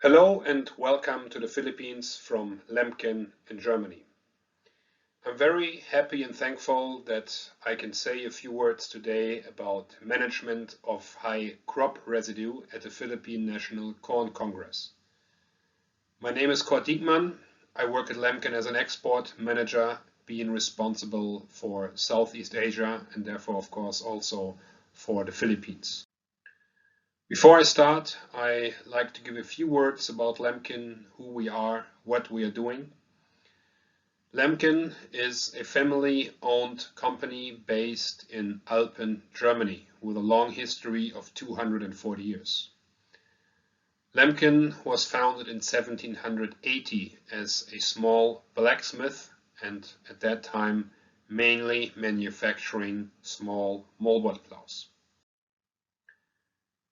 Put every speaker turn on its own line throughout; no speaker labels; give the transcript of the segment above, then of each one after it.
Hello and welcome to the Philippines from LEMKEN in Germany. I'm very happy and thankful that I can say a few words today about management of high crop residue at the Philippine National Corn Congress. My name is 𝗘𝘅𝗰𝗹𝘂𝘀𝗶𝗃𝗲𝗹𝘆. I work at LEMKEN as an export manager, being responsible for Southeast Asia and therefore of course also for the Philippines. Before I start, I like to give a few words about LEMKEN, who we are, what we are doing. LEMKEN is a family-owned company based in Alpen, Germany, with a long history of 240 years. LEMKEN was founded in 1780 as a small blacksmith and at that time mainly manufacturing small moldboard plows.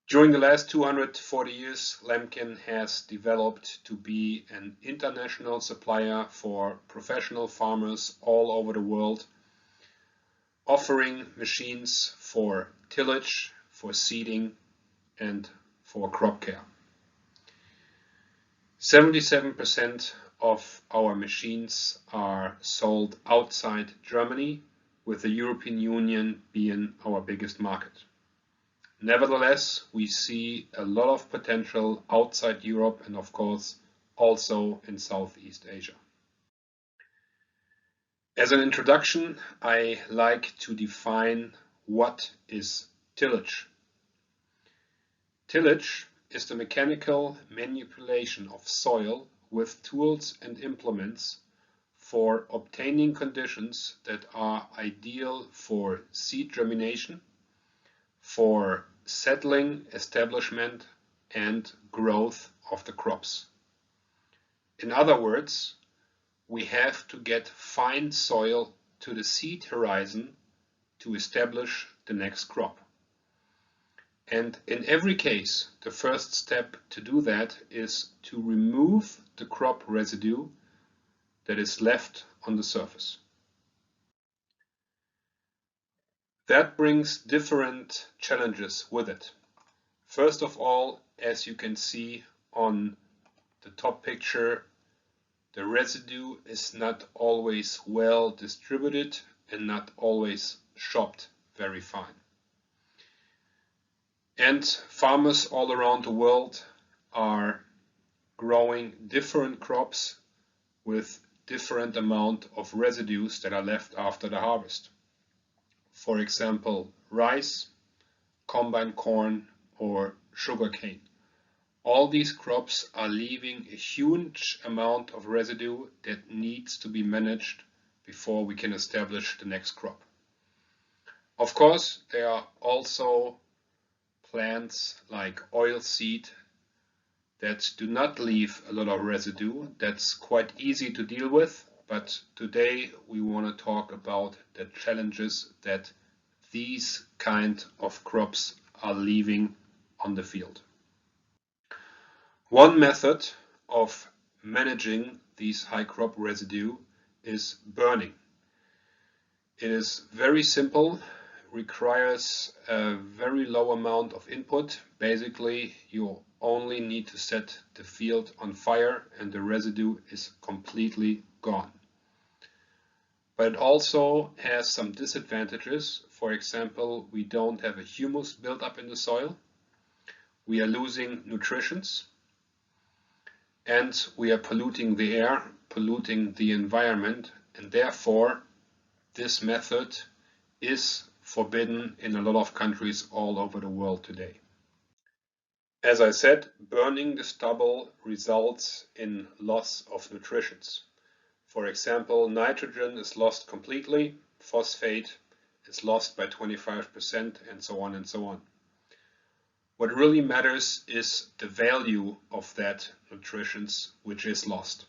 During the last 240 years, LEMKEN has developed to be an international supplier for professional farmers all over the world, offering machines for tillage, for seeding, and for crop care. 77% of our machines are sold outside Germany, with the European Union being our biggest market. Nevertheless, we see a lot of potential outside Europe and of course also in Southeast Asia. As an introduction, I like to define what is tillage. Tillage is the mechanical manipulation of soil with tools and implements for obtaining conditions that are ideal for seed germination, for settling, establishment, and growth of the crops. In other words, we have to get fine soil to the seed horizon to establish the next crop. And in every case, the first step to do that is to remove the crop residue that is left on the surface. That brings different challenges with it. First of all, as you can see on the top picture, the residue is not always well distributed and not always chopped very fine. And farmers all around the world are growing different crops with different amount of residues that are left after the harvest. For example, rice, combine corn, or sugarcane. All these crops are leaving a huge amount of residue that needs to be managed before we can establish the next crop. Of course, there are also plants like oilseed that do not leave a lot of residue. That's quite easy to deal with. But today we want to talk about the challenges that these kind of crops are leaving on the field. One method of managing these high crop residue is burning. It is very simple, requires a very low amount of input. Basically, you only need to set the field on fire and the residue is completely gone. But it also has some disadvantages. For example, we don't have a humus built-up in the soil. We are losing nutrients. And we are polluting the air, polluting the environment. And therefore, this method is forbidden in a lot of countries all over the world today. As I said, burning the stubble results in loss of nutrients. For example, nitrogen is lost completely, phosphate is lost by 25%, and so on and so on. What really matters is the value of that nutrients which is lost.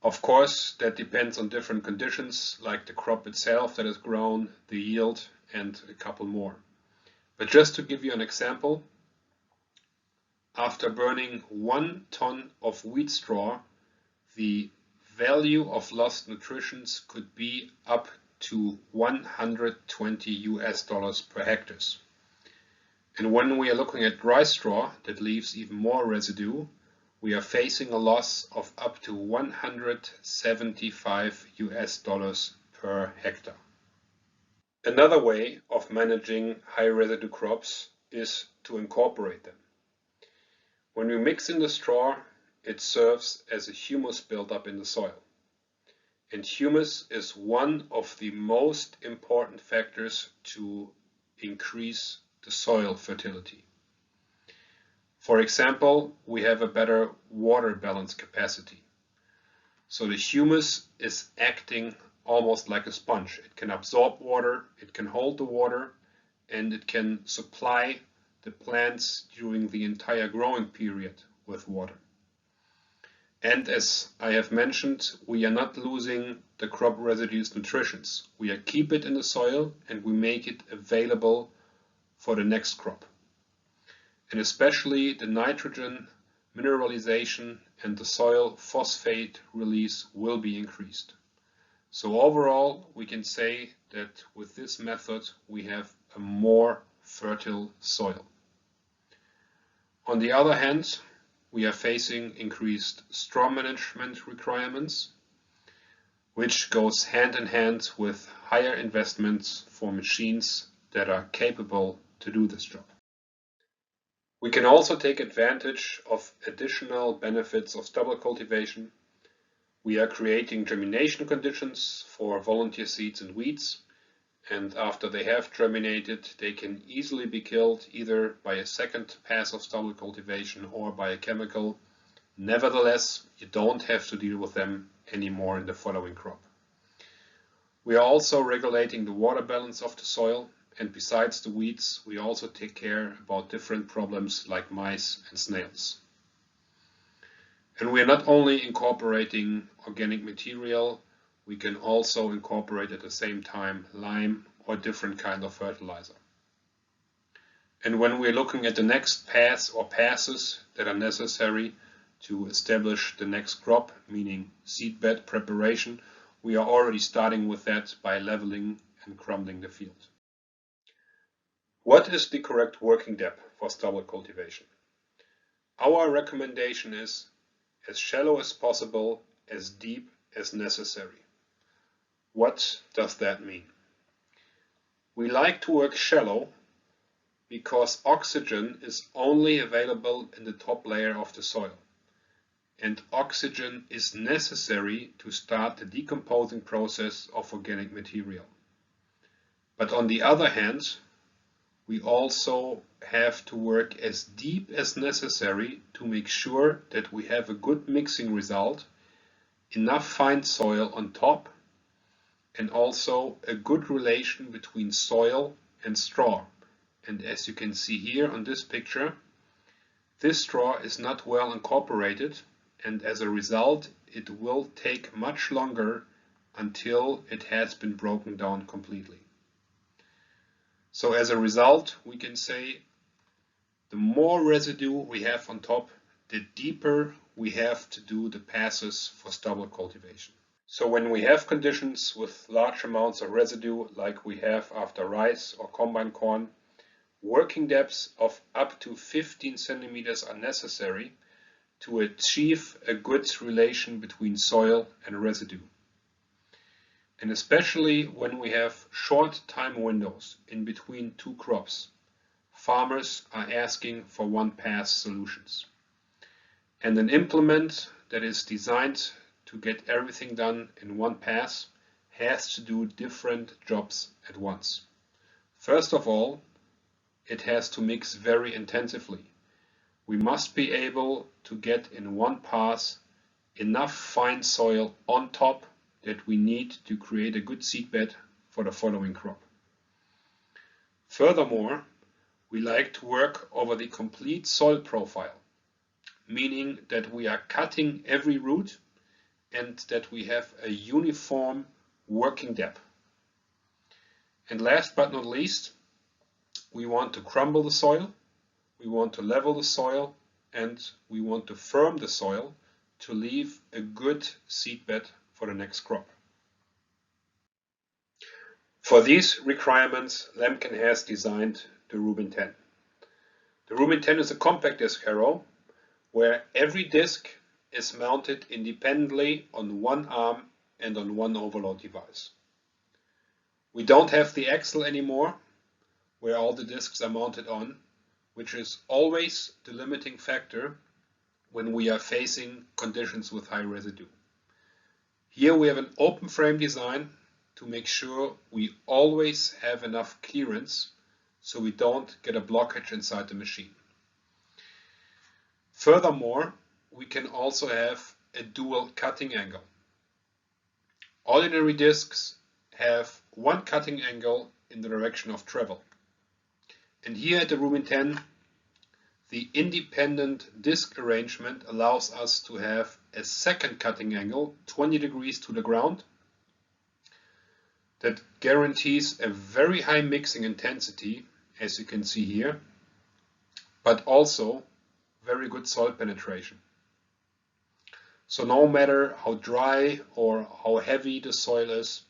Of course, that depends on different conditions, like the crop itself that is grown, the yield, and a couple more. But just to give you an example, after burning 1 ton of wheat straw, the value of lost nutrients could be up to $120 per hectares. And when we are looking at dry straw that leaves even more residue, we are facing a loss of up to $175 per hectare. Another way of managing high residue crops is to incorporate them. When we mix in the straw, it serves as a humus buildup in the soil. And humus is one of the most important factors to increase the soil fertility. For example, we have a better water balance capacity. So the humus is acting almost like a sponge. It can absorb water, it can hold the water, and it can supply the plants during the entire growing period with water. And as I have mentioned, we are not losing the crop residue's nutrition. We keep it in the soil and we make it available for the next crop. And especially the nitrogen mineralization and the soil phosphate release will be increased. So overall, we can say that with this method, we have a more fertile soil. On the other hand, we are facing increased straw management requirements, which goes hand in hand with higher investments for machines that are capable to do this job. We can also take advantage of additional benefits of stubble cultivation. We are creating germination conditions for volunteer seeds and weeds, and after they have germinated, they can easily be killed either by a second pass of stubble cultivation or by a chemical. Nevertheless, you don't have to deal with them anymore in the following crop. We are also regulating the water balance of the soil, and besides the weeds, we also take care about different problems like mice and snails. And we are not only incorporating organic material, we can also incorporate at the same time lime or different kind of fertilizer. And when we're looking at the next pass or passes that are necessary to establish the next crop, meaning seedbed preparation, we are already starting with that by leveling and crumbling the field. What is the correct working depth for stubble cultivation? Our recommendation is as shallow as possible, as deep as necessary. What does that mean? We like to work shallow because oxygen is only available in the top layer of the soil. And oxygen is necessary to start the decomposing process of organic material. But on the other hand, we also have to work as deep as necessary to make sure that we have a good mixing result, enough fine soil on top, and also a good relation between soil and straw. And as you can see here on this picture, this straw is not well incorporated, and as a result it will take much longer until it has been broken down completely. So as a result, we can say the more residue we have on top, the deeper we have to do the passes for stubble cultivation. So when we have conditions with large amounts of residue like we have after rice or combine corn, working depths of up to 15 centimeters are necessary to achieve a good relation between soil and residue. And especially when we have short time windows in between two crops, farmers are asking for one-pass solutions. And an implement that is designed to get everything done in one pass has to do different jobs at once. First of all, it has to mix very intensively. We must be able to get in one pass enough fine soil on top that we need to create a good seedbed for the following crop. Furthermore, we like to work over the complete soil profile, meaning that we are cutting every root and that we have a uniform working depth. And last but not least, we want to crumble the soil, we want to level the soil, and we want to firm the soil to leave a good seedbed for the next crop. For these requirements, Lemken has designed the Rubin 10. The 𝗚𝗥𝗔𝗡𝗦𝗖𝗢 is a compact disk harrow where every disk is mounted independently on one arm and on one overload device. We don't have the axle anymore, where all the disks are mounted on, which is always the limiting factor when we are facing conditions with high residue. Here we have an open frame design to make sure we always have enough clearance so we don't get a blockage inside the machine. Furthermore, we can also have a dual cutting angle. Ordinary disks have one cutting angle in the direction of travel. And here at the 𝗚𝗥𝗔𝗡𝗦𝗖𝗢, the independent disk arrangement allows us to have a second cutting angle, 20 degrees to the ground, that guarantees a very high mixing intensity, as you can see here, but also very good soil penetration. So no matter how dry or how heavy the soil is,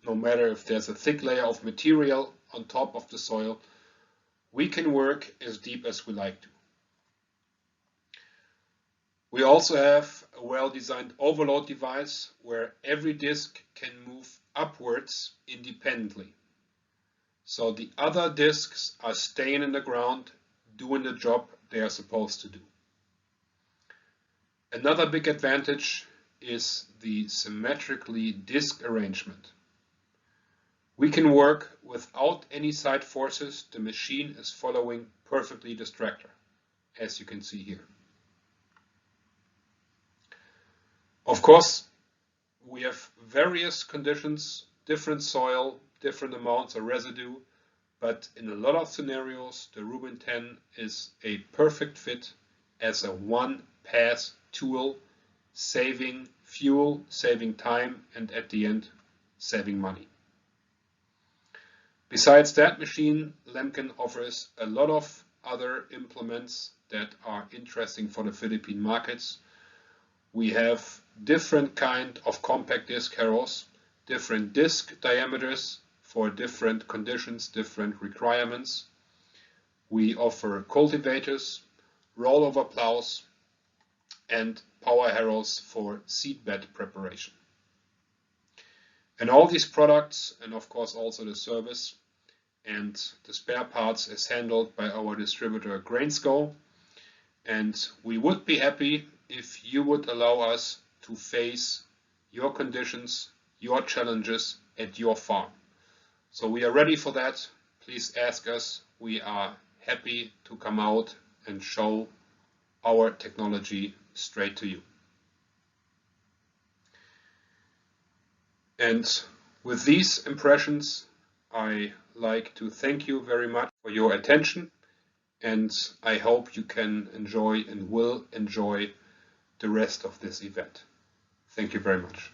no matter if there's a thick layer of material on top of the soil, we can work as deep as we like to. We also have a well-designed overload device where every disk can move upwards independently. So the other disks are staying in the ground, doing the job they are supposed to do. Another big advantage is the symmetrically disk arrangement. We can work without any side forces. The machine is following perfectly this tractor, as you can see here. Of course, we have various conditions, different soil, different amounts of residue, but in a lot of scenarios, the 𝗚𝗥𝗔𝗡𝗦𝗖𝗢 is a perfect fit as a one-pass tool, saving fuel, saving time, and at the end, saving money. Besides that machine, LEMKEN offers a lot of other implements that are interesting for the Philippine markets. We have different kind of compact disk harrows, different disk diameters for different conditions, different requirements. We offer cultivators, rollover plows, and power harrows for seedbed preparation. And all these products, and of course also the service and the spare parts, is handled by our distributor Grainsco. And we would be happy if you would allow us to face your conditions, your challenges at your farm. So we are ready for that. Please ask us. We are happy to come out and show our technology straight to you. And with these impressions, I like to thank you very much for your attention, and I hope you can enjoy and will enjoy the rest of this event. Thank you very much.